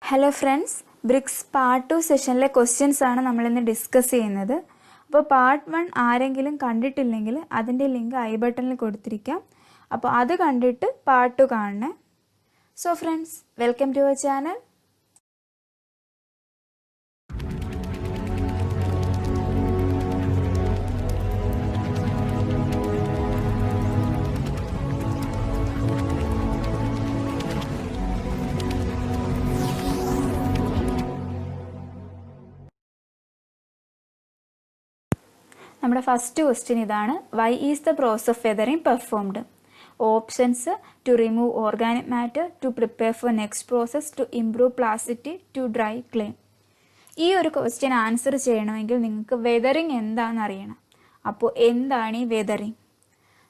Hello friends, bricks part 2 സെഷനിലെ questions ആണ് നമ്മളിന്ന് ഡിസ്കസ് ചെയ്യുന്നത്. അപ്പോൾ പാർട്ട് 1 ആരെങ്കിലും കണ്ടിട്ടില്ലെങ്കിൽ അതിൻ്റെ ലിങ്ക് ഐ ബട്ടണിൽ കൊടുത്തിരിക്കാം. അപ്പോൾ അത് കണ്ടിട്ട് പാർട്ട് 2 കാണണേ. So friends, welcome to our channel. നമ്മുടെ ഫസ്റ്റ് ക്വസ്റ്റ്യൻ ഇതാണ്. Why is the process of weathering performed? Options: to remove organic matter, to prepare for next process, to improve plasticity, to dry clay. ഈ ഒരു question answer ചെയ്യണമെങ്കിൽ നിങ്ങൾക്ക് weathering എന്താണെന്ന് അറിയണം. അപ്പോൾ എന്താണ് ഈ വെതറിങ്?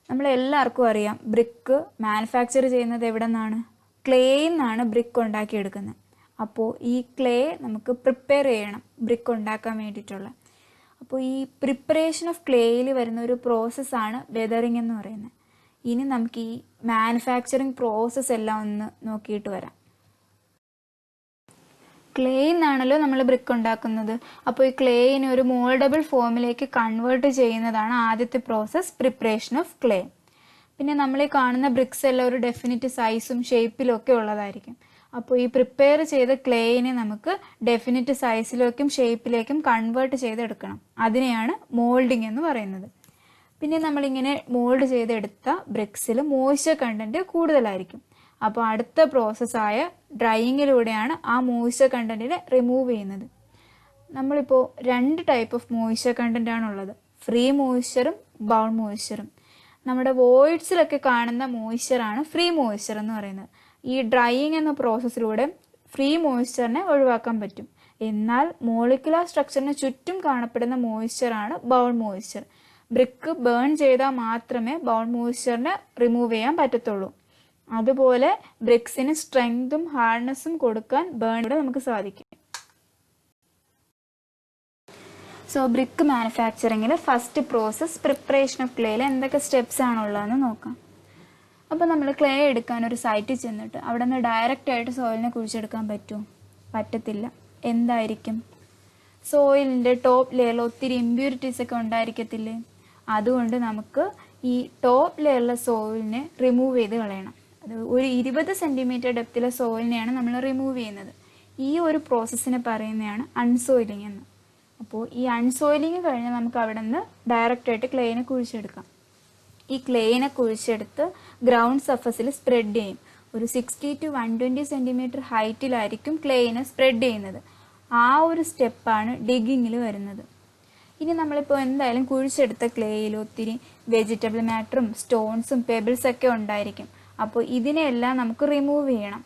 നമ്മളെല്ലാവർക്കും അറിയാം, ബ്രിക്ക് മാനുഫാക്ചർ ചെയ്യുന്നത് എവിടെ നിന്നാണ്? ക്ലേയിൽ നിന്നാണ് ബ്രിക്ക് ഉണ്ടാക്കിയെടുക്കുന്നത്. അപ്പോൾ ഈ ക്ലേ നമുക്ക് പ്രിപ്പയർ ചെയ്യണം ബ്രിക്ക് ഉണ്ടാക്കാൻ വേണ്ടിയിട്ടുള്ള. അപ്പോൾ ഈ പ്രിപ്പറേഷൻ ഓഫ് ക്ലേയിൽ വരുന്ന ഒരു പ്രോസസ്സാണ് വെതറിങ് എന്ന് പറയുന്നത്. ഇനി നമുക്ക് ഈ മാനുഫാക്ചറിങ് പ്രോസസ്സ് എല്ലാം ഒന്ന് നോക്കിയിട്ട് വരാം. ക്ലേയിൽ നിന്നാണല്ലോ നമ്മൾ ബ്രിക്ക് ഉണ്ടാക്കുന്നത്. അപ്പോൾ ഈ ക്ലേയിനെ ഒരു മോൾഡബിൾ ഫോമിലേക്ക് കൺവേർട്ട് ചെയ്യുന്നതാണ് ആദ്യത്തെ പ്രോസസ്സ്, പ്രിപ്പറേഷൻ ഓഫ് ക്ലേ. പിന്നെ നമ്മൾ ഈ കാണുന്ന ബ്രിക്സ് എല്ലാം ഒരു ഡെഫിനിറ്റ് സൈസും ഷേപ്പിലും ഒക്കെ ഉള്ളതായിരിക്കും. അപ്പോൾ ഈ പ്രിപ്പയർ ചെയ്ത ക്ലേയിനെ നമുക്ക് ഡെഫിനിറ്റ് സൈസിലേക്കും ഷേപ്പിലേക്കും കൺവേർട്ട് ചെയ്തെടുക്കണം. അതിനെയാണ് മോൾഡിങ് എന്ന് പറയുന്നത്. പിന്നെ നമ്മളിങ്ങനെ മോൾഡ് ചെയ്തെടുത്ത ബ്രിക്സിൽ മോയ്സ്ചർ കണ്ടൻറ്റ് കൂടുതലായിരിക്കും. അപ്പോൾ അടുത്ത പ്രോസസ്സായ ഡ്രൈയിങ്ങിലൂടെയാണ് ആ മോയ്സ്ചർ കണ്ടൻറ്റിനെ റിമൂവ് ചെയ്യുന്നത്. നമ്മളിപ്പോൾ 2 ടൈപ്പ് ഓഫ് മോയ്സ്ചർ കണ്ടൻ്റ് ആണുള്ളത്, ഫ്രീ മോയ്സ്ചറും ബൗണ്ട് മോയ്സ്ചറും. നമ്മുടെ വോയിഡ്സിലൊക്കെ കാണുന്ന മോയ്സ്ചറാണ് ഫ്രീ മോയ്സ്ചർ എന്ന് പറയുന്നത്. ഈ ഡ്രൈയിങ് എന്ന പ്രോസസ്സിലൂടെ ഫ്രീ മോയ്സ്ചറിനെ ഒഴിവാക്കാൻ പറ്റും. എന്നാൽ മോളിക്കുലർ സ്ട്രക്ചറിന് ചുറ്റും കാണപ്പെടുന്ന മോയ്സ്ചറാണ് ബൗണ്ട് മോയ്സ്ചർ. ബ്രിക്ക് ബേൺ ചെയ്താൽ മാത്രമേ ബൗണ്ട് മോയ്സ്ചറിനെ റിമൂവ് ചെയ്യാൻ പറ്റത്തുള്ളൂ. അതുപോലെ ബ്രിക്സിന് സ്ട്രെങ്തും ഹാർഡ്നെസ്സും കൊടുക്കാൻ ബേണിലൂടെ നമുക്ക് സാധിക്കും. സോ ബ്രിക്ക് മാനുഫാക്ചറിങ്ങിൽ ഫസ്റ്റ് പ്രോസസ്സ് പ്രിപ്പറേഷൻ ഓഫ് ക്ലേയിൽ എന്തൊക്കെ സ്റ്റെപ്സ് ആണുള്ളതെന്ന് നോക്കാം. അപ്പോൾ നമ്മൾ ക്ലേ എടുക്കാൻ ഒരു സൈറ്റിൽ ചെന്നിട്ട് അവിടെ നിന്ന് ഡയറക്റ്റായിട്ട് സോയിലിനെ കുഴിച്ചെടുക്കാൻ പറ്റുമോ? പറ്റത്തില്ല. എന്തായിരിക്കും? സോയിലിൻ്റെ ടോപ്പ് ലെയറിൽ ഒത്തിരി ഇമ്പ്യൂരിറ്റീസ് ഒക്കെ ഉണ്ടായിരിക്കത്തില്ലേ? അതുകൊണ്ട് നമുക്ക് ഈ ടോപ്പ് ലെയറിലെ സോയിലിനെ റിമൂവ് ചെയ്ത് കളയണം. അത് ഒരു 20 സെൻറ്റിമീറ്റർ ഡെപ്തിലെ സോയിലിനെയാണ് നമ്മൾ റിമൂവ് ചെയ്യുന്നത്. ഈ ഒരു പ്രോസസ്സിനെ പറയുന്നതാണ് അൺസോയിലിംഗ് എന്ന്. അപ്പോൾ ഈ അൺസോയിലിംഗ് കഴിഞ്ഞാൽ നമുക്ക് അവിടെ നിന്ന് ഡയറക്റ്റായിട്ട് ക്ലേയിനെ കുഴിച്ചെടുക്കാം. ഈ ക്ലേയിനെ കുഴിച്ചെടുത്ത് ഗ്രൗണ്ട് സർഫസിൽ സ്പ്രെഡ് ചെയ്യും. ഒരു 60 to 120 സെൻറ്റിമീറ്റർ ഹൈറ്റിലായിരിക്കും ക്ലേയിനെ സ്പ്രെഡ് ചെയ്യുന്നത്. ആ ഒരു സ്റ്റെപ്പാണ് ഡിഗിങ്ങിൽ വരുന്നത്. ഇനി നമ്മളിപ്പോൾ എന്തായാലും കുഴിച്ചെടുത്ത ക്ലേയിൽ ഒത്തിരി വെജിറ്റബിൾ മാറ്ററും സ്റ്റോൺസും പെബിൾസൊക്കെ ഉണ്ടായിരിക്കും. അപ്പോൾ ഇതിനെല്ലാം നമുക്ക് റിമൂവ് ചെയ്യണം,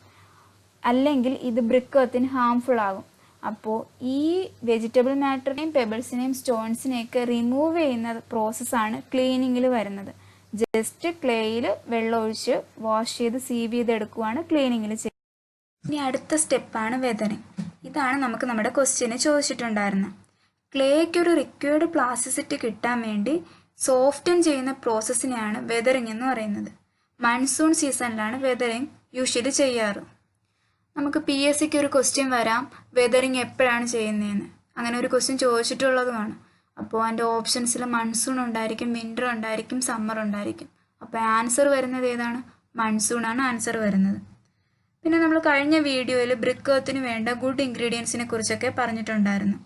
അല്ലെങ്കിൽ ഇത് ബ്രിക്കത്തിന് ഹാംഫുൾ ആകും. അപ്പോൾ ഈ വെജിറ്റബിൾ മാറ്ററിനെയും പെബിൾസിനെയും സ്റ്റോൺസിനെയൊക്കെ റിമൂവ് ചെയ്യുന്ന പ്രോസസ്സാണ് ക്ലീനിങ്ങിൽ വരുന്നത്. ജസ്റ്റ് ക്ലേയിൽ വെള്ളം ഒഴിച്ച് വാഷ് ചെയ്ത് സീവ് ചെയ്തെടുക്കുകയാണ് ക്ലീനിങ്ങിൽ ചെയ്യുന്നത്. ഇനി അടുത്ത സ്റ്റെപ്പാണ് വെതറിങ്. ഇതാണ് നമുക്ക് നമ്മുടെ ക്വസ്റ്റ്യന് ചോദിച്ചിട്ടുണ്ടായിരുന്നത്. ക്ലേക്ക് ഒരു റിക്വയർഡ് പ്ലാസ്റ്റിസിറ്റി കിട്ടാൻ വേണ്ടി സോഫ്റ്റൻ ചെയ്യുന്ന പ്രോസസ്സിനെയാണ് വെതറിങ് എന്ന് പറയുന്നത്. മൺസൂൺ സീസണിലാണ് വെതറിങ് യൂഷ്വലി ചെയ്യാറ്. നമുക്ക് PSCക്ക് ഒരു ക്വസ്റ്റ്യൻ വരാം, വെതറിങ് എപ്പോഴാണ് ചെയ്യുന്നതെന്ന്. അങ്ങനെ ഒരു ക്വസ്റ്റ്യൻ ചോദിച്ചിട്ടുള്ളതുമാണ്. അപ്പോൾ അതിൻ്റെ ഓപ്ഷൻസിൽ മൺസൂൺ ഉണ്ടായിരിക്കും, വിൻ്റർ ഉണ്ടായിരിക്കും, സമ്മർ ഉണ്ടായിരിക്കും. അപ്പോൾ ആൻസർ വരുന്നത് ഏതാണ്? മൺസൂണാണ് ആൻസർ വരുന്നത്. പിന്നെ നമ്മൾ കഴിഞ്ഞ വീഡിയോയിൽ ബ്രിക്കത്തിന് വേണ്ട ഗുഡ് ഇൻഗ്രീഡിയൻസിനെ കുറിച്ചൊക്കെ പറഞ്ഞിട്ടുണ്ടായിരുന്നു.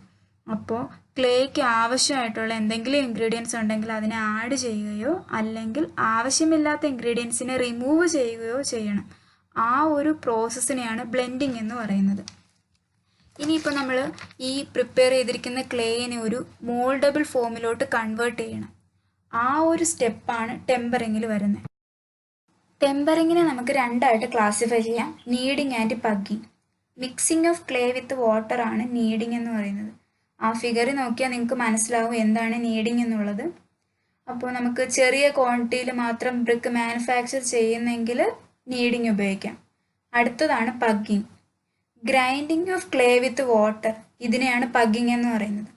അപ്പോൾ ക്ലേക്ക് ആവശ്യമായിട്ടുള്ള എന്തെങ്കിലും ഇൻഗ്രീഡിയൻസ് ഉണ്ടെങ്കിൽ അതിനെ ആഡ് ചെയ്യുകയോ അല്ലെങ്കിൽ ആവശ്യമില്ലാത്ത ഇൻഗ്രീഡിയൻസിനെ റിമൂവ് ചെയ്യുകയോ ചെയ്യണം. ആ ഒരു പ്രോസസ്സിനെയാണ് ബ്ലെൻഡിങ് എന്ന് പറയുന്നത്. ഇനിയിപ്പോൾ നമ്മൾ ഈ പ്രിപ്പയർ ചെയ്തിരിക്കുന്ന ക്ലേയിനെ ഒരു മോൾഡബിൾ ഫോമിലോട്ട് കൺവേർട്ട് ചെയ്യണം. ആ ഒരു സ്റ്റെപ്പാണ് ടെമ്പറിങ്ങിൽ വരുന്നത്. ടെമ്പറിങ്ങിനെ നമുക്ക് 2 ആയിട്ട് ക്ലാസിഫൈ ചെയ്യാം, kneading and pugging. Mixing of clay with water ആണ് നീഡിങ് എന്ന് പറയുന്നത്. ആ ഫിഗറിൽ നോക്കിയാൽ നിങ്ങൾക്ക് മനസ്സിലാവും എന്താണ് നീഡിങ് എന്നുള്ളത്. അപ്പോൾ നമുക്ക് ചെറിയ ക്വാണ്ടിറ്റിയിൽ മാത്രം ബ്രിക്ക് മാനുഫാക്ചർ ചെയ്യുന്നെങ്കിൽ നീഡിങ് ഉപയോഗിക്കാം. അടുത്തതാണ് pugging. Grinding of clay with water, ഇതിനെയാണ് പഗ്ഗിങ് എന്ന് പറയുന്നത്.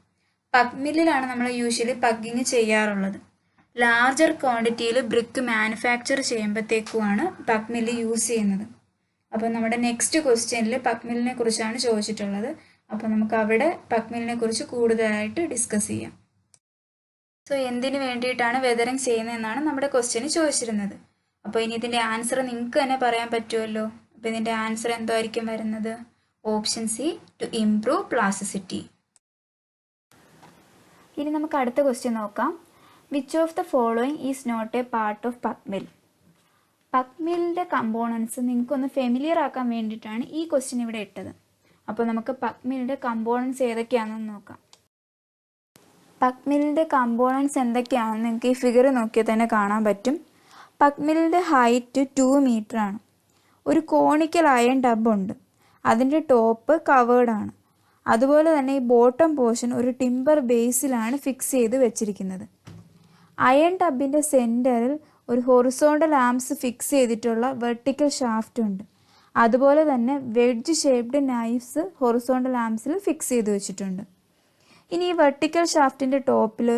പഗ് മില്ലിലാണ് നമ്മൾ യൂഷ്വലി പഗ്ഗിങ് ചെയ്യാറുള്ളത്. ലാർജർ ക്വാണ്ടിറ്റിയിൽ ബ്രിക്ക് മാനുഫാക്ചർ ചെയ്യുമ്പോഴത്തേക്കുമാണ് പഗ് മില്ല് യൂസ് ചെയ്യുന്നത്. അപ്പോൾ നമ്മുടെ നെക്സ്റ്റ് ക്വസ്റ്റ്യനിൽ പക്മിലിനെ കുറിച്ചാണ് ചോദിച്ചിട്ടുള്ളത്. അപ്പോൾ നമുക്ക് അവിടെ പക്മിലിനെ കുറിച്ച് കൂടുതലായിട്ട് ഡിസ്കസ് ചെയ്യാം. സോ എന്തിനു വേണ്ടിയിട്ടാണ് വെതറിങ് ചെയ്യുന്നതെന്നാണ് നമ്മുടെ ക്വസ്റ്റ്യന് ചോദിച്ചിരുന്നത്. അപ്പോൾ ഇനി ഇതിൻ്റെ ആൻസർ നിങ്ങൾക്ക് തന്നെ പറയാൻ പറ്റുമല്ലോ. അപ്പോൾ ഇതിൻ്റെ ആൻസർ എന്തായിരിക്കും വരുന്നത്? Option C, to improve plasticity. ഇനി നമുക്ക് അടുത്ത ക്വസ്റ്റ്യൻ നോക്കാം. Which of the following is not a part of pugmill? പക്മിലിൻ്റെ കമ്പോണൻസ് നിങ്ങൾക്കൊന്ന് ഫെമിലിയർ ആക്കാൻ വേണ്ടിയിട്ടാണ് ഈ ക്വസ്റ്റ്യൻ ഇവിടെ ഇട്ടത്. അപ്പോൾ നമുക്ക് പക്മിലിൻ്റെ കമ്പോണൻസ് ഏതൊക്കെയാണെന്ന് നോക്കാം. പക്മിലിൻ്റെ കമ്പോണൻസ് എന്തൊക്കെയാണെന്ന് നിങ്ങൾക്ക് ഈ ഫിഗർ നോക്കിയാൽ തന്നെ കാണാൻ പറ്റും. പക്മിലിൻ്റെ ഹൈറ്റ് 2 മീറ്റർ ആണ്. ഒരു കോണിക്കൽ അയൺ ടബുണ്ട്. അതിൻ്റെ ടോപ്പ് കവേർഡാണ്. അതുപോലെ തന്നെ ഈ ബോട്ടം പോർഷൻ ഒരു ടിമ്പർ ബേസിലാണ് ഫിക്സ് ചെയ്ത് വെച്ചിരിക്കുന്നത്. അയൺ ടബിൻ്റെ സെൻറ്ററിൽ ഒരു ഹൊറിസോണ്ടൽ ആംസ് ഫിക്സ് ചെയ്തിട്ടുള്ള വെർട്ടിക്കൽ ഷാഫ്റ്റ് ഉണ്ട്. അതുപോലെ തന്നെ വെഡ്ജ് ഷേപ്ഡ് നൈഫ്സ് ഹൊറിസോണ്ടൽ ആംസിൽ ഫിക്സ് ചെയ്ത് വെച്ചിട്ടുണ്ട്. ഇനി ഈ വെർട്ടിക്കൽ ഷാഫ്റ്റിൻ്റെ ടോപ്പിൽ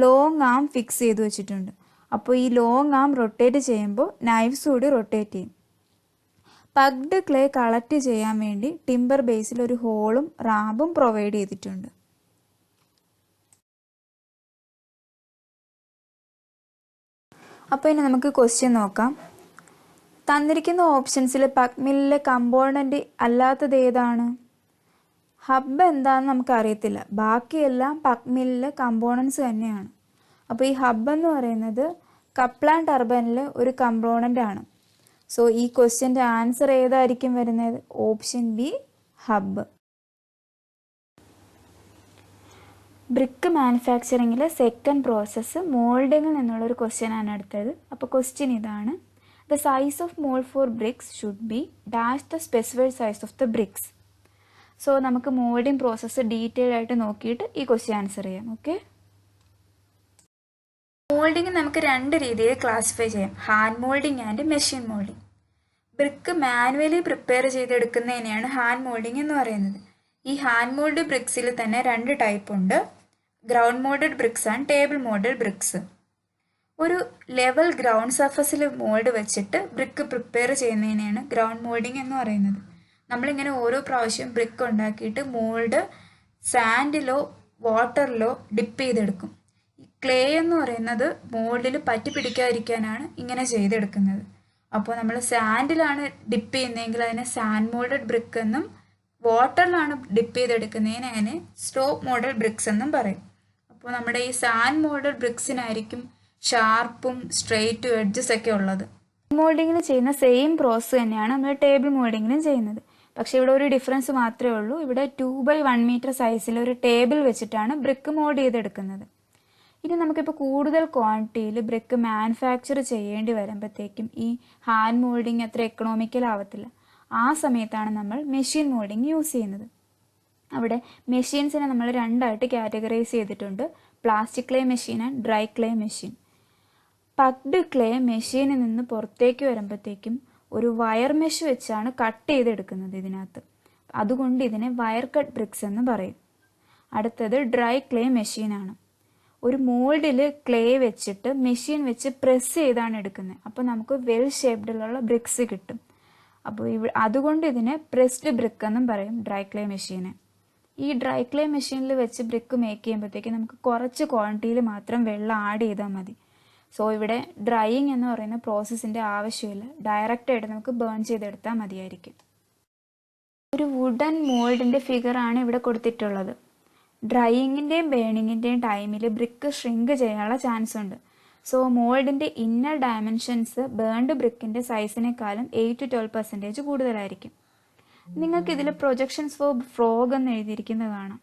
ലോങ് ആം ഫിക്സ് ചെയ്ത് വെച്ചിട്ടുണ്ട്. അപ്പോൾ ഈ ലോങ് ആം റൊട്ടേറ്റ് ചെയ്യുമ്പോൾ നൈഫ്സ് കൂടി റൊട്ടേറ്റ് ചെയ്യും. പഗ്ഡ് ക്ലേ കളക്ട് ചെയ്യാൻ വേണ്ടി ടിമ്പർ ബേസിൽ ഒരു ഹോളും റാമ്പും പ്രൊവൈഡ് ചെയ്തിട്ടുണ്ട്. അപ്പോൾ ഇനി നമുക്ക് ക്വസ്റ്റ്യൻ നോക്കാം. തന്നിരിക്കുന്ന ഓപ്ഷൻസിൽ പക്മിലിലെ കമ്പോണൻ്റ് അല്ലാത്തത് ഏതാണ്? ഹബ്ബ് എന്താണെന്ന് നമുക്കറിയത്തില്ല. ബാക്കിയെല്ലാം പക്മിലിലെ കമ്പോണൻസ് തന്നെയാണ്. അപ്പോൾ ഈ ഹബ്ബ് എന്ന് പറയുന്നത് കപ്ലാൻ ടർബൈനിലെ ഒരു കമ്പോണൻ്റ് ആണ്. സോ ഈ ക്വസ്റ്റ്യൻ്റെ ആൻസർ ഏതായിരിക്കും വരുന്നത്? Option B, hub. ബ്രിക്ക് മാനുഫാക്ചറിങ്ങിലെ സെക്കൻഡ് പ്രോസസ്സ് മോൾഡിങ്ങിൽ നിന്നുള്ളൊരു ക്വസ്റ്റ്യനാണ് അടുത്തത്. അപ്പോൾ ക്വസ്റ്റ്യൻ ഇതാണ്. The size of mould for bricks should be dash the specified size of the bricks. So നമുക്ക് മോൾഡിങ് പ്രോസസ്സ് ഡീറ്റെയിൽ ആയിട്ട് നോക്കിയിട്ട് ഈ ക്വസ്റ്റ്യൻ ആൻസർ ചെയ്യാം. ഓക്കെ, മോൾഡിങ് നമുക്ക് 2 രീതിയിൽ ക്ലാസിഫൈ ചെയ്യാം. Hand moulding and machine moulding. Brick manually prepare ചെയ്തെടുക്കുന്നതിനെയാണ് hand moulding എന്ന് പറയുന്നത്. ഈ ഹാൻഡ് മോൾഡ് ബ്രിക്സിൽ തന്നെ 2 ടൈപ്പ് ഉണ്ട്. Ground moulded bricks and table moulded bricks. ഒരു ലെവൽ ഗ്രൗണ്ട് സർഫസിൽ മോൾഡ് വെച്ചിട്ട് ബ്രിക്ക് പ്രിപ്പയർ ചെയ്യുന്നതിനെയാണ് ഗ്രൗണ്ട് മോൾഡിങ് എന്ന് പറയുന്നത്. നമ്മളിങ്ങനെ ഓരോ പ്രാവശ്യം ബ്രിക്ക് ഉണ്ടാക്കിയിട്ട് മോൾഡ് സാൻഡിലോ വാട്ടറിലോ ഡിപ്പ് ചെയ്തെടുക്കും. ക്ലേ എന്ന് പറയുന്നത് മോൾഡിൽ പറ്റി പിടിക്കാതിരിക്കാനാണ് ഇങ്ങനെ ചെയ്തെടുക്കുന്നത്. അപ്പോൾ നമ്മൾ സാൻഡിലാണ് ഡിപ്പ് ചെയ്യുന്നതെങ്കിൽ അതിനെ സാൻഡ് മോൾഡഡ് ബ്രിക്ക് എന്നും, വാട്ടറിലാണ് ഡിപ്പ് ചെയ്തെടുക്കുന്നതിന് അതിനെ സ്ലോപ്പ് മോൾഡഡ് ബ്രിക്സ് എന്നും പറയും. അപ്പോൾ നമ്മുടെ ഈ സാൻഡ് മോൾഡഡ് ബ്രിക്സിനായിരിക്കും ഷാർപ്പും സ്ട്രെയിറ്റും എഡ്ജസ് ഒക്കെ ഉള്ളത്. മോൾഡിങ്ങിന് ചെയ്യുന്ന സെയിം പ്രോസസ്സ് തന്നെയാണ് നമ്മൾ ടേബിൾ മോൾഡിങ്ങിനും ചെയ്യുന്നത്. പക്ഷേ ഇവിടെ ഒരു ഡിഫറൻസ് മാത്രമേ ഉള്ളൂ. ഇവിടെ 2x1 മീറ്റർ സൈസിൽ ഒരു ടേബിൾ വെച്ചിട്ടാണ് ബ്രിക്ക് മോൾഡ് ചെയ്തെടുക്കുന്നത്. ഇനി നമുക്കിപ്പോൾ കൂടുതൽ ക്വാണ്ടിറ്റിയിൽ ബ്രിക്ക് മാനുഫാക്ചർ ചെയ്യേണ്ടി വരുമ്പോഴത്തേക്കും ഈ ഹാൻഡ് മോൾഡിങ് അത്ര എക്കണോമിക്കൽ ആവത്തില്ല. ആ സമയത്താണ് നമ്മൾ മെഷീൻ മോൾഡിങ് യൂസ് ചെയ്യുന്നത്. അവിടെ മെഷീൻസിനെ നമ്മൾ 2ആയിട്ട് കാറ്റഗറൈസ് ചെയ്തിട്ടുണ്ട്. Plastic clay machine and dry clay machine. Pugged clay മെഷീനിൽ നിന്ന് പുറത്തേക്ക് വരുമ്പോഴത്തേക്കും ഒരു വയർ മെഷ് വെച്ചാണ് കട്ട് ചെയ്തെടുക്കുന്നത് ഇതിനകത്ത്. അതുകൊണ്ട് ഇതിനെ വയർ കട്ട് ബ്രിക്സ് എന്ന് പറയും. അടുത്തത് ഡ്രൈ ക്ലേ മെഷീനാണ്. ഒരു മോൾഡിൽ ക്ലേ വെച്ചിട്ട് മെഷീൻ വെച്ച് പ്രസ് ചെയ്താണ് എടുക്കുന്നത്. അപ്പോൾ നമുക്ക് വെൽ ഷേപ്ഡിലുള്ള ബ്രിക്സ് കിട്ടും. അപ്പോൾ അതുകൊണ്ട് ഇതിനെ പ്രസ്ഡ് ബ്രിക്ക് എന്നും പറയും ഡ്രൈ ക്ലേ മെഷീന്. ഈ ഡ്രൈ ക്ലേ മെഷീനിൽ വെച്ച് ബ്രിക്ക് മേക്ക് ചെയ്യുമ്പോഴത്തേക്ക് നമുക്ക് കുറച്ച് ക്വാണ്ടിറ്റിയിൽ മാത്രം വെള്ളം ആഡ് ചെയ്താൽ മതി. സോ ഇവിടെ ഡ്രൈയിങ് എന്ന് പറയുന്ന പ്രോസസ്സിൻ്റെ ആവശ്യമില്ല. ഡയറക്റ്റായിട്ട് നമുക്ക് ബേൺ ചെയ്തെടുത്താൽ മതിയായിരിക്കും. ഒരു വുഡൻ മോൾഡിൻ്റെ ഫിഗറാണ് ഇവിടെ കൊടുത്തിട്ടുള്ളത്. ഡ്രൈയിങ്ങിൻ്റെയും ബേണിങ്ങിൻ്റെയും ടൈമിൽ ബ്രിക്ക് ഷ്രിങ്ക് ചെയ്യാനുള്ള ചാൻസ് ഉണ്ട്. സോ മോൾഡിൻ്റെ ഇന്നർ ഡയമെൻഷൻസ് ബേൺഡ് ബ്രിക്കിൻ്റെ സൈസിനേക്കാളും 8-12% കൂടുതലായിരിക്കും. നിങ്ങൾക്ക് ഇതിൽ പ്രൊജക്ഷൻസ് ഫോർ ഫ്രോഗ് എന്ന് എഴുതിയിരിക്കുന്നത് കാണാം.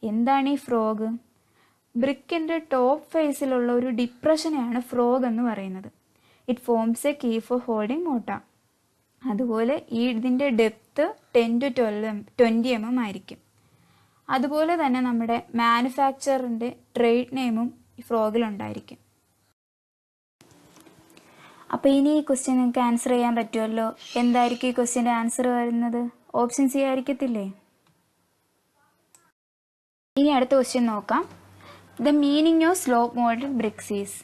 എന്താണ് ഈ ഫ്രോഗ്? ബ്രിക്കിൻ്റെ ടോപ്പ് ഫേസിലുള്ള ഒരു ഡിപ്രഷനെയാണ് ഫ്രോഗ് എന്ന് പറയുന്നത്. It forms a key for holding mortar. അതുപോലെ ഇതിൻ്റെ ഡെപ്ത് 10-20 mm ആയിരിക്കും. അതുപോലെ തന്നെ നമ്മുടെ മാനുഫാക്ചറിൻ്റെ ട്രേഡ് നെയിമും ഈ ഫ്രോഗിലുണ്ടായിരിക്കും. അപ്പോൾ ഇനി ഈ ക്വസ്റ്റ്യൻ നിങ്ങൾക്ക് ആൻസർ ചെയ്യാൻ പറ്റുമല്ലോ. എന്തായിരിക്കും ഈ ക്വസ്റ്റ്യൻ്റെ ആൻസർ വരുന്നത്? ഓപ്ഷൻ സി ആയിരിക്കത്തില്ലേ? ഇനി അടുത്ത ക്വസ്റ്റ്യൻ നോക്കാം. The meaning of slope moulded bricks is.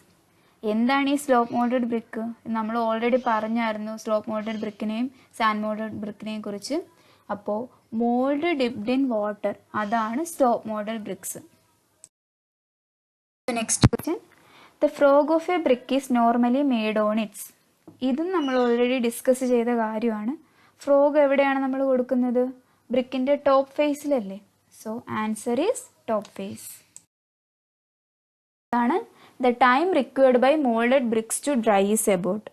എന്താണ് ഈ സ്ലോപ്പ് മോൾഡഡ് ബ്രിക്ക്? നമ്മൾ ഓൾറെഡി പറഞ്ഞായിരുന്നു സ്ലോപ്പ് മോൾഡഡ് ബ്രിക്കിനെയും സാൻഡ് മോൾഡഡ് ബ്രിക്കിനെയും കുറിച്ച്. അപ്പോൾ മോൾഡ് ഡിപ്ഡ് ഇൻ വാട്ടർ, അതാണ് slope moulded bricks. Next question, the frog of a brick is normally made on its. ഇതും നമ്മൾ ഓൾറെഡി ഡിസ്കസ് ചെയ്ത കാര്യമാണ്. ഫ്രോഗ് എവിടെയാണ് നമ്മൾ കൊടുക്കുന്നത്? ബ്രിക്കിൻ്റെ ടോപ്പ് ഫേസിലല്ലേ. So answer is top face. ആണ് the time required by moulded bricks to dry is about.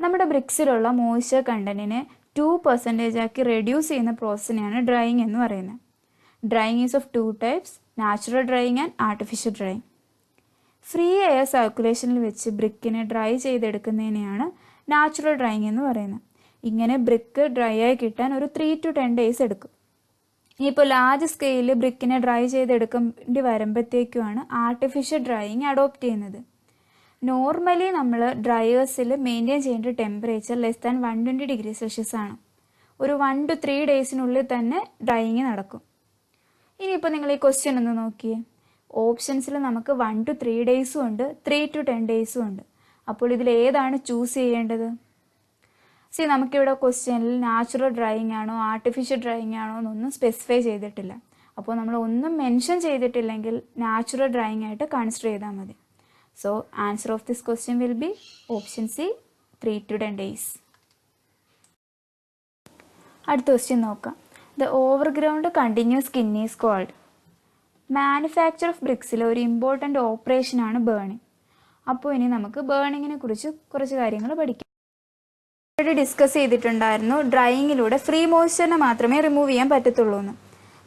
നമ്മുടെ ബ്രിക്സിലുള്ള മോയ്സ്ചർ കണ്ടന്റിനെ 2% ആക്കി റെഡ്യൂസ് ചെയ്യുന്ന പ്രോസസ്സിനെയാണ് ഡ്രൈയിങ് എന്ന് പറയുന്നത്. Drying is of 2 types, natural drying and artificial drying. Free air സർക്കുലേഷനിൽ വെച്ച് ബ്രിക്കിനെ ഡ്രൈ ചെയ്തെടുക്കുന്നതിനെയാണ് നാച്ചുറൽ ഡ്രൈയിങ് എന്ന് പറയുന്നത്. ഇങ്ങനെ ബ്രിക്ക് ഡ്രൈ ആയി കിട്ടാൻ ഒരു 3 to 10 days എടുക്കും. ഇനിയിപ്പോൾ ലാർജ് സ്കെയിലിൽ ബ്രിക്കിനെ ഡ്രൈ ചെയ്തെടുക്കേണ്ടി വരുമ്പോഴത്തേക്കുമാണ് ആർട്ടിഫിഷ്യൽ ഡ്രൈയിങ് അഡോപ്റ്റ് ചെയ്യുന്നത്. നോർമലി നമ്മൾ ഡ്രയേഴ്സിൽ മെയിൻറ്റെയിൻ ചെയ്യേണ്ട ടെമ്പറേച്ചർ <<120 °C ആണ്. ഒരു 1 to 3 daysനുള്ളിൽ തന്നെ ഡ്രൈയിങ് നടക്കും. ഇനിയിപ്പോൾ നിങ്ങൾ ഈ ക്വസ്റ്റ്യൻ ഒന്ന് നോക്കിയേ. ഓപ്ഷൻസിൽ നമുക്ക് 1 to 3 days ഉണ്ട്, 3 to 10 days ഉണ്ട്. അപ്പോൾ ഇതിൽ ഏതാണ് ചൂസ് ചെയ്യേണ്ടത്? നമുക്കിവിടെ ക്വസ്റ്റ്യനിൽ നാച്ചുറൽ ഡ്രൈയിങ് ആണോ ആർട്ടിഫിഷ്യൽ ഡ്രൈയിങ് ആണോ എന്നൊന്നും സ്പെസിഫൈ ചെയ്തിട്ടില്ല. അപ്പോൾ നമ്മൾ ഒന്നും മെൻഷൻ ചെയ്തിട്ടില്ലെങ്കിൽ നാച്ചുറൽ ഡ്രൈയിങ് ആയിട്ട് കൺസിഡർ ചെയ്താൽ മതി. So answer of this question will be option C, 3 to 10 days. അടുത്ത ക്വസ്റ്റ്യൻ നോക്കാം. ദ ഓവർഗ്രൗണ്ട് കണ്ടിന്യൂസ് സ്കിൻ ഈസ് കോൾഡ്. മാനുഫാക്ചർ ഓഫ് ബ്രിക്സിലെ ഒരു ഇമ്പോർട്ടൻ്റ് ഓപ്പറേഷനാണ് ബേണിംഗ്. അപ്പോൾ ഇനി നമുക്ക് ബേണിങ്ങിനെ കുറിച്ച് കുറച്ച് കാര്യങ്ങൾ പഠിക്കാം. ഓൾറെഡി ഡിസ്കസ് ചെയ്തിട്ടുണ്ടായിരുന്നു ഡ്രൈയിങ്ങിലൂടെ ഫ്രീ മോയ്സ്ചറിനെ മാത്രമേ റിമൂവ് ചെയ്യാൻ പറ്റത്തുള്ളൂ എന്ന്.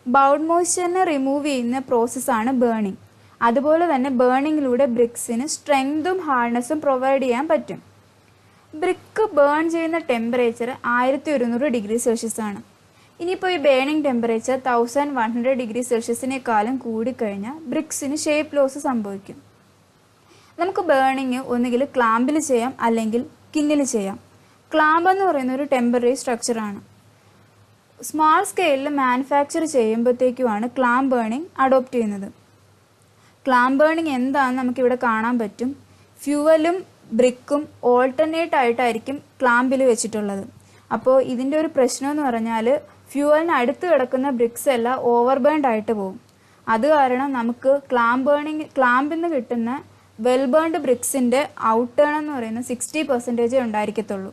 ബൗണ്ട് മോയ്സ്ചറിനെ റിമൂവ് ചെയ്യുന്ന പ്രോസസ്സാണ് ബേണിംഗ്. അതുപോലെ തന്നെ ബേണിങ്ങിലൂടെ ബ്രിക്സിന് സ്ട്രെങ്തും ഹാർഡ്നെസ്സും പ്രൊവൈഡ് ചെയ്യാൻ പറ്റും. ബ്രിക്ക് ബേൺ ചെയ്യുന്ന ടെമ്പറേച്ചർ 1100 °C ആണ്. ഇനിയിപ്പോൾ ഈ ബേണിംഗ് ടെമ്പറേച്ചർ 1100 °C കൂടിക്കഴിഞ്ഞാൽ ബ്രിക്സിന് ഷേപ്പ് ലോസ് സംഭവിക്കും. നമുക്ക് ബേണിങ് ഒന്നുകിൽ ക്ലാമ്പിൽ ചെയ്യാം അല്ലെങ്കിൽ കിന്നിൽ ചെയ്യാം. ക്ലാമ്പ് എന്ന് പറയുന്ന ഒരു ടെമ്പററി സ്ട്രക്ചറാണ്. സ്മാൾ സ്കെയിലിൽ മാനുഫാക്ചർ ചെയ്യുമ്പോഴത്തേക്കുമാണ് ക്ലാമ്പ് ബേണിംഗ് അഡോപ്റ്റ് ചെയ്യുന്നത്. ക്ലാമ്പ് ബേണിംഗ് എന്താണെന്ന് നമുക്കിവിടെ കാണാൻ പറ്റും. ഫ്യൂവലും ബ്രിക്കും ഓൾട്ടർനേറ്റ് ആയിട്ടായിരിക്കും ക്ലാമ്പിൽ വെച്ചിട്ടുള്ളത്. അപ്പോൾ ഇതിൻ്റെ ഒരു പ്രശ്നം എന്ന് പറഞ്ഞാൽ ഫ്യൂവലിന് അടുത്ത് കിടക്കുന്ന ബ്രിക്സ് എല്ലാം ഓവർ ബേൺഡ് ആയിട്ട് പോകും. അത് കാരണം നമുക്ക് ക്ലാമ്പിൽ നിന്ന് കിട്ടുന്ന വെൽ ബേൺഡ് ബ്രിക്സിൻ്റെ ഔട്ട് ടേൺ എന്ന് പറയുന്നത് 60% ഉണ്ടായിരിക്കത്തുള്ളൂ.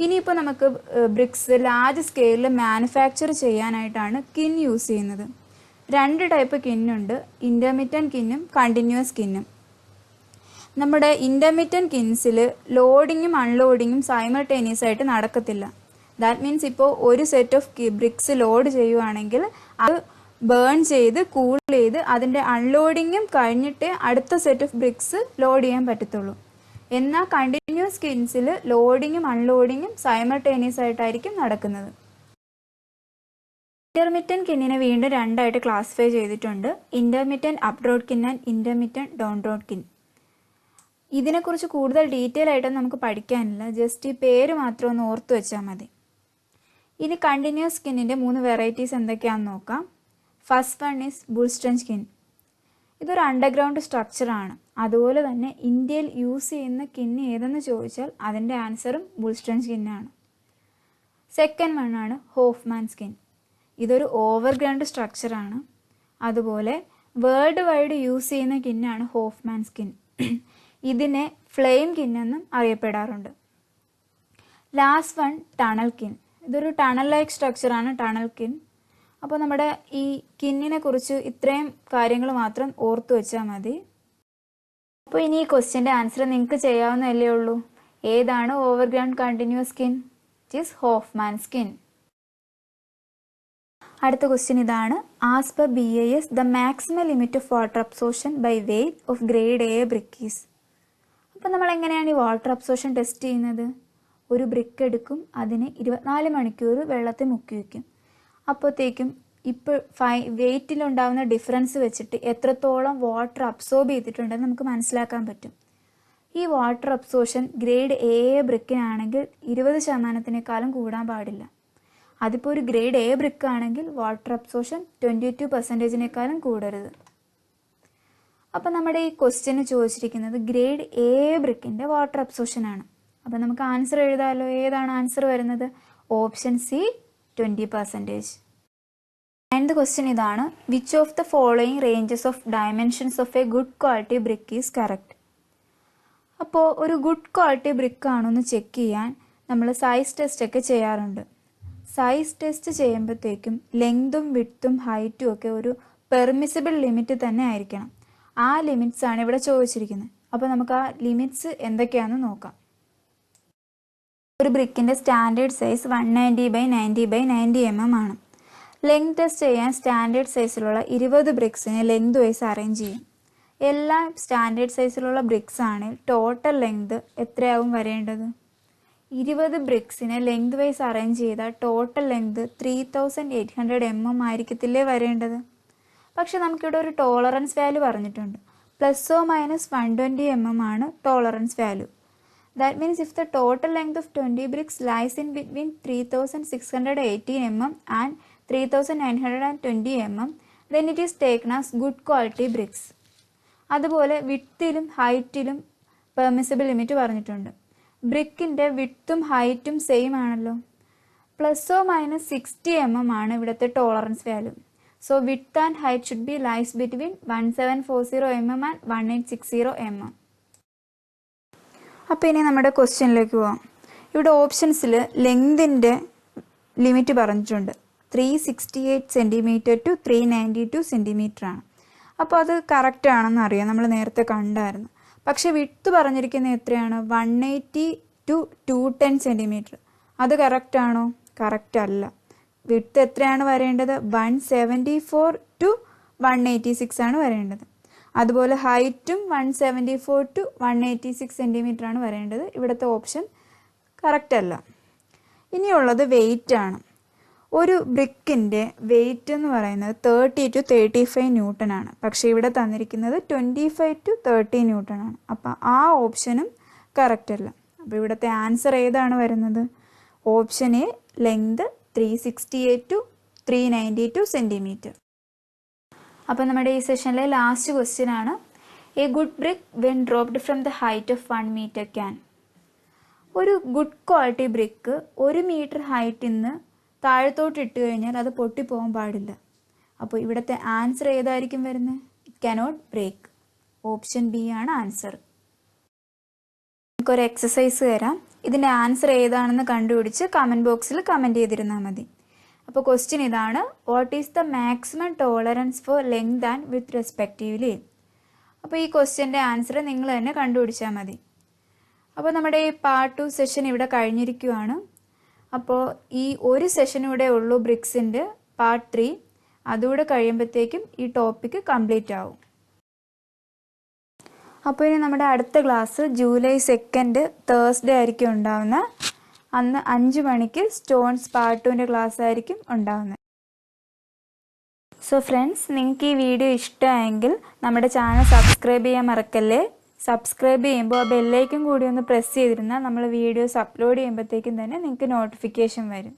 ഇനിയിപ്പോൾ നമുക്ക് ബ്രിക്സ് ലാർജ് സ്കെയിലിൽ മാനുഫാക്ചർ ചെയ്യാനായിട്ടാണ് കിൻ യൂസ് ചെയ്യുന്നത്. 2 ടൈപ്പ് കിന്നുണ്ട്, ഇൻ്റർമിറ്റൻറ്റ് കിന്നും കണ്ടിന്യൂസ് കിന്നും. നമ്മുടെ ഇൻ്റർമിറ്റൻറ്റ് കിൻസിൽ ലോഡിങ്ങും അൺലോഡിങ്ങും സൈമൾട്ടേനിയസ് ആയിട്ട് നടക്കത്തില്ല. ദാറ്റ് മീൻസ് ഇപ്പോൾ ഒരു സെറ്റ് ഓഫ് ബ്രിക്സ് ലോഡ് ചെയ്യുവാണെങ്കിൽ അത് ബേൺ ചെയ്ത് കൂൾ ചെയ്ത് അതിൻ്റെ അൺലോഡിങ്ങും കഴിഞ്ഞിട്ടേ അടുത്ത സെറ്റ് ഓഫ് ബ്രിക്സ് ലോഡ് ചെയ്യാൻ പറ്റത്തുള്ളൂ. എന്നാൽ കണ്ടിന്യൂസ് കിൻസിൽ ലോഡിങ്ങും അൺലോഡിങ്ങും സൈമൾട്ടേനിയസ് ആയിട്ടായിരിക്കും നടക്കുന്നത്. ഇൻ്റർമിറ്റൻറ്റ് കിന്നിനെ വീണ്ടും 2 ആയിട്ട് ക്ലാസിഫൈ ചെയ്തിട്ടുണ്ട്. Intermittent up draught kiln and intermittent down draught kiln. ഇതിനെക്കുറിച്ച് കൂടുതൽ ഡീറ്റെയിൽ ആയിട്ടൊന്നും നമുക്ക് പഠിക്കാനില്ല, ജസ്റ്റ് ഈ പേര് മാത്രം ഒന്ന് ഓർത്ത് വെച്ചാൽ മതി. ഇനി കണ്ടിന്യൂസ് സ്കിന്നിൻ്റെ 3 വെറൈറ്റീസ് എന്തൊക്കെയാണെന്ന് നോക്കാം. ഫസ്റ്റ് വൺ ഈസ് ബുൾസ്റ്റൺ സ്കിൻ. ഇതൊരു അണ്ടർഗ്രൗണ്ട് സ്ട്രക്ചറാണ്. അതുപോലെ തന്നെ ഇന്ത്യയിൽ യൂസ് ചെയ്യുന്ന കിന്ന് ഏതെന്ന് ചോദിച്ചാൽ അതിൻ്റെ ആൻസറും ബുൾസ്റ്റൺ സ്കിന്നാണ്. സെക്കൻഡ് വൺ ആണ് ഹോഫ്മാൻ സ്കിൻ. ഇതൊരു ഓവർഗ്രൗണ്ട് സ്ട്രക്ചറാണ്. അതുപോലെ വേൾഡ് വൈഡ് യൂസ് ചെയ്യുന്ന കിന്നാണ് ഹോഫ്മാൻ സ്കിൻ. ഇതിനെ ഫ്ലെയിം കിന്നെന്നും അറിയപ്പെടാറുണ്ട്. Last one tunnel kiln. ഇതൊരു ടണൽ ലൈക്ക് സ്ട്രക്ചറാണ് ടണൽ കിൻ. അപ്പോൾ നമ്മുടെ ഈ കിന്നിനെ കുറിച്ച് ഇത്രയും കാര്യങ്ങൾ മാത്രം ഓർത്തു വെച്ചാൽ മതി. അപ്പോൾ ഇനി ഈ ക്വസ്റ്റ്യൻ്റെ ആൻസർ നിങ്ങൾക്ക് ചെയ്യാവുന്നതല്ലേ ഉള്ളൂ. ഏതാണ് ഓവർഗ്രൗണ്ട് കണ്ടിന്യൂസ് സ്കിൻ? ഇറ്റ് ഈസ് ഹോഫ്മാൻ സ്കിൻ. അടുത്ത ക്വസ്റ്റ്യൻ ഇതാണ്. As per BIS the maximum limit of water absorption by weight of grade A brick is. അപ്പോൾ നമ്മൾ എങ്ങനെയാണ് ഈ വാട്ടർ അബ്സോർപ്ഷൻ ടെസ്റ്റ് ചെയ്യുന്നത്? ഒരു ബ്രിക്ക് എടുക്കും, അതിന് 24 മണിക്കൂർ വെള്ളത്തിൽ മുക്കി വയ്ക്കും. അപ്പോഴത്തേക്കും ഇപ്പോൾ വെയ്റ്റിലുണ്ടാകുന്ന ഡിഫറൻസ് വെച്ചിട്ട് എത്രത്തോളം വാട്ടർ അബ്സോർബ് ചെയ്തിട്ടുണ്ടെന്ന് നമുക്ക് മനസ്സിലാക്കാൻ പറ്റും. ഈ വാട്ടർ അബ്സോർപ്ഷൻ ഗ്രേഡ് A ബ്രിക്കിനാണെങ്കിൽ 20% കൂടാൻ പാടില്ല. അതിപ്പോൾ ഒരു ഗ്രേഡ് A ബ്രിക്ക് ആണെങ്കിൽ വാട്ടർ അബ്സോർപ്ഷൻ 22% കൂടരുത്. അപ്പോൾ നമ്മുടെ ഈ ക്വസ്റ്റ്യന് ചോദിച്ചിരിക്കുന്നത് ഗ്രേഡ് എ ബ്രിക്കിൻ്റെ വാട്ടർ അബ്സോർപ്ഷൻ ആണ്. അപ്പോൾ നമുക്ക് ആൻസർ എഴുതാമല്ലോ. ഏതാണ് ആൻസർ വരുന്നത്? Option C 20%. ആൻഡ് ക്വസ്റ്റ്യൻ ഇതാണ്, which of the following ranges of dimensions of A good quality brick is correct. അപ്പോൾ ഒരു ഗുഡ് ക്വാളിറ്റി ബ്രിക്ക് ആണോ എന്ന് ചെക്ക് ചെയ്യാൻ നമ്മൾ സൈസ് ടെസ്റ്റ് ഒക്കെ ചെയ്യാറുണ്ട്. സൈസ് ടെസ്റ്റ് ചെയ്യുമ്പോഴത്തേക്കും ലെങ്തും വിഡ്ത്തും ഹൈറ്റും ഒക്കെ ഒരു പെർമിസിബിൾ ലിമിറ്റ് തന്നെ ആയിരിക്കണം. ആ ലിമിറ്റ്സ് ആണ് ഇവിടെ ചോദിച്ചിരിക്കുന്നത്. അപ്പോൾ നമുക്ക് ആ ലിമിറ്റ്സ് എന്തൊക്കെയാണെന്ന് നോക്കാം. ഒരു ബ്രിക്കിൻ്റെ സ്റ്റാൻഡേർഡ് സൈസ് 190x90x90 mm ആണ്. ലെങ്ത് ടെസ്റ്റ് ചെയ്യാൻ സ്റ്റാൻഡേർഡ് സൈസിലുള്ള 20 ബ്രിക്സിനെ ലെങ്ത് വൈസ് അറേഞ്ച് ചെയ്യും. എല്ലാ സ്റ്റാൻഡേർഡ് സൈസിലുള്ള ബ്രിക്സ് ആണെങ്കിൽ ടോട്ടൽ ലെങ്ത് എത്രയാവും വരേണ്ടത്? 20 ബ്രിക്സിനെ ലെങ്ത് വൈസ് അറേഞ്ച് ചെയ്താൽ ടോട്ടൽ ലെങ്ത് 3800 mm ആയിരിക്കത്തില്ലേ വരേണ്ടത്? പക്ഷെ നമുക്കിവിടെ ഒരു ടോളറൻസ് വാല്യൂ പറഞ്ഞിട്ടുണ്ട്. ±120 mm ആണ് tolerance value. That means if the total length of 20 bricks lies in between 3618 mm and 3920 mm, then it is taken as good quality bricks. അതുപോലെ വിഡ്ത്തിലും ഹൈറ്റിലും permissible limit പറഞ്ഞിട്ടുണ്ട്. ബ്രിക്കിൻ്റെ വിഡ്ത്തും ഹൈറ്റും same ആണല്ലോ. ±60 mm ആണ് ഇവിടുത്തെ tolerance value. So width and height should be lies between 1740 mm and 1860 mm. അപ്പോൾ ഇനി നമ്മുടെ ക്വസ്റ്റ്യനിലേക്ക് പോവാം. ഇവിടെ ഓപ്ഷൻസിൽ ലെങ്തിൻ്റെ ലിമിറ്റ് പറഞ്ഞിട്ടുണ്ട്. 368 cm to 392 cm ആണ്. അപ്പോൾ അത് കറക്റ്റ് ആണെന്ന് അറിയാം, നമ്മൾ നേരത്തെ കണ്ടായിരുന്നു. പക്ഷേ വിഡ്ത്ത് പറഞ്ഞിരിക്കുന്നത് എത്രയാണ്? 180 to 210 cm. അത് കറക്റ്റ് ആണോ? കറക്റ്റ് അല്ല. വിഡ്ത്ത് എത്രയാണ് വരേണ്ടത്? 174 to 186 ആണ് വരേണ്ടത്. അതുപോലെ ഹൈറ്റും 174 to 186 cm ആണ് വരേണ്ടത്. ഇവിടുത്തെ ഓപ്ഷൻ കറക്റ്റ് അല്ല. ഇനിയുള്ളത് വെയിറ്റ് ആണ്. ഒരു ബ്രിക്കിൻ്റെ വെയിറ്റ് എന്ന് പറയുന്നത് 30 to 35 Newton ആണ്. പക്ഷേ ഇവിടെ തന്നിരിക്കുന്നത് 25 to 30 Newton ആണ്. അപ്പോൾ ആ ഓപ്ഷനും കറക്റ്റ് അല്ല. അപ്പോൾ ഇവിടുത്തെ ആൻസർ ഏതാണ് വരുന്നത്? Option A, length 368 to 392 cm. അപ്പോൾ നമ്മുടെ ഈ സെഷനിലെ ലാസ്റ്റ് ക്വസ്റ്റ്യൻ ആണ്, A good brick when dropped from the height of 1 meter can. ഒരു ഗുഡ് ക്വാളിറ്റി ബ്രിക്ക് 1 meter ഹൈറ്റിൽ നിന്ന് താഴത്തോട്ട് ഇട്ട് കഴിഞ്ഞാൽ അത് പൊട്ടിപ്പോകാൻ പാടില്ല. അപ്പോൾ ഇവിടുത്തെ ആൻസർ ഏതായിരിക്കും വരുന്നത്? It cannot break. Option B ആണ് ആൻസർ. നമുക്കൊരു എക്സസൈസ് തരാം. ഇതിൻ്റെ ആൻസർ ഏതാണെന്ന് കണ്ടുപിടിച്ച് കമൻറ്റ് ബോക്സിൽ കമൻറ്റ് ചെയ്തിരുന്നാൽ മതി. അപ്പോൾ ക്വസ്റ്റ്യൻ ഇതാണ്, what is the maximum tolerance four length and with respectively. അപ്പോൾ ഈ ക്വസ്റ്റ്യൻ്റെ ആൻസർ നിങ്ങൾ തന്നെ കണ്ടുപിടിച്ചാൽ മതി. അപ്പോൾ നമ്മുടെ ഈ പാർട്ട് 2 സെഷൻ ഇവിടെ കഴിഞ്ഞിരിക്കുകയാണ്. അപ്പോൾ ഈ ഒരു സെഷൻ ഇവിടെ ഉള്ളൂ ബ്രിക്സിൻ്റെ പാർട്ട് 3. അതുകൂടെ കഴിയുമ്പോഴത്തേക്കും ഈ ടോപ്പിക്ക് കംപ്ലീറ്റ് ആവും. അപ്പോൾ ഇനി നമ്മുടെ അടുത്ത ക്ലാസ് ജൂലൈ 2 തേഴ്സ്ഡേ ആയിരിക്കും ഉണ്ടാവുന്നത്. അന്ന് 5 മണിക്ക് സ്റ്റോൺസ് പാർട്ട് 2ൻ്റെ ക്ലാസ് ആയിരിക്കും ഉണ്ടാവുന്നത്. സോ ഫ്രണ്ട്സ്, നിങ്ങൾക്ക് ഈ വീഡിയോ ഇഷ്ടമായെങ്കിൽ നമ്മുടെ ചാനൽ സബ്സ്ക്രൈബ് ചെയ്യാൻ മറക്കല്ലേ. സബ്സ്ക്രൈബ് ചെയ്യുമ്പോൾ ആ ബെല്ലൈക്കൻ കൂടി ഒന്ന് പ്രസ് ചെയ്തിരുന്നാൽ നമ്മൾ വീഡിയോസ് അപ്ലോഡ് ചെയ്യുമ്പോഴത്തേക്കും തന്നെ നിങ്ങൾക്ക് നോട്ടിഫിക്കേഷൻ വരും.